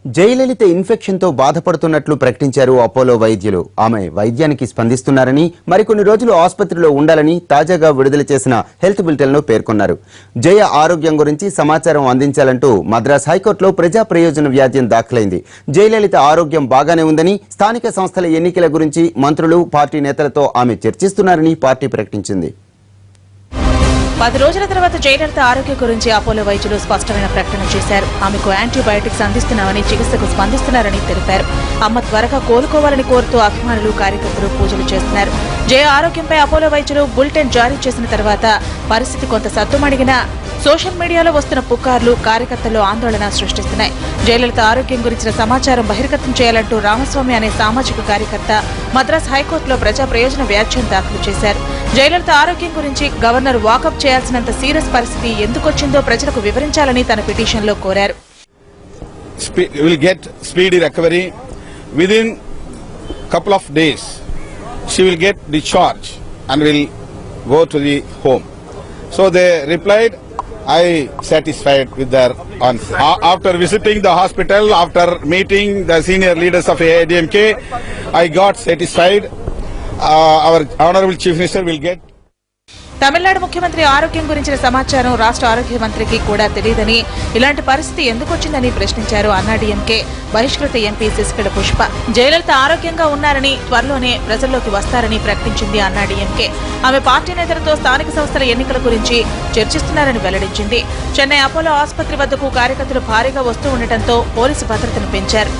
Jayalalithaa infection తో బాధపడుతున్నట్లు ప్రకటించారు Apollo వైద్యులు. ఆమె వైద్యానికి స్పందిస్తున్నారని, మరికొన్ని రోజులు ఆసుపత్రిలో ఉండాలని తాజాగా విడుదల చేసిన హెల్త్ బులెటిన్ లో పేర్కొన్నారు. జయ ఆరోగ్యం గురించి సమాచారం అందించాలంటూ మద్రాస్ హైకోర్టులో ప్రజా ప్రయోజన వ్యాజ్యం దాఖలైంది. జయలలిత ఆరోగ్యం బాగానే ఉందని, స్థానిక సంస్థల ఎన్నికల గురించి మంత్రులు, పార్టీ నేతలతో ఆమె చర్చిస్తున్నారని పార్టీ ప్రకటించింది. 10 రోజుల తర్వాత జయలలిత ఆరోగ్యం గురించి అపోలో వైద్యులు స్పష్టమైన ప్రకటన చేశారు. ఆమెకు యాంటీబయాటిక్స్ అందిస్తున్నామని, చికిత్సకు స్పందిస్తున్నారని తెలిపారు. అమ్మ త్వరగా కోలుకోవాలని కోరుతూ అభిమానులు, కార్యకర్తలు పూజలు చేస్తున్నారు. జయ ఆరోగ్యంపై అపోలో వైద్యులు బులెటిన్ జారీ చేసిన తర్వాత పరిస్థితి కొంత సద్దుమణిగినా సోషల్ మీడియాలో వస్తున్న పుకార్లు కార్యకర్తల్లో ఆందోళన సృష్టిస్తున్నాయి. జయలలిత ఆరోగ్యం గురించిన సమాచారం బహిర్గతం చేయాలంటూ రామస్వామి అనే సామాజిక కార్యకర్త మద్రాస్ హైకోర్టులో ప్రజా ప్రయోజన వ్యాజ్యం దాఖలు చేశారు. జయలలిత ఆరోగ్యం గురించి గవర్నర్ వాకప్ చేయాల్సినంత సీరియస్ పరిస్థితి ఎందుకొచ్చిందో ప్రజలకు వివరించాలని తన పిటిషన్లో కోరారు. Will get speedy recovery within couple of days. She will get discharged and will go to the home. So they replied, I satisfied with their answer. After visiting the hospital, after meeting the senior leaders of AIDMK, I got satisfied. Our Honorable Chief Minister will get. Tamil Nadu ముఖ్యమంత్రి ఆరోగ్యం గురించిన సమాచారం రాష్ట్ర ఆరోగ్య మంత్రికి కూడా తెలియదని, ఇలాంటి పరిస్థితి ఎందుకొచ్చిందని ప్రశ్నించారు అన్నాడీఎంకే బహిష్కృత ఎంపీ శశికళ పుష్ప. జయలలిత ఆరోగ్యంగా ఉన్నారని, త్వరలోనే ప్రజల్లోకి వస్తారని ప్రకటించింది అన్నాడీఎంకే. ఆమె పార్టీ నేతలతో స్థానిక సంస్థల ఎన్నికల గురించి చర్చిస్తున్నారని వెల్లడించింది. చెన్నై అపోలో ఆసుపత్రి వద్దకు కార్యకర్తలు భారీగా వస్తూ ఉండటంతో పోలీసు భద్రతను పెంచారు.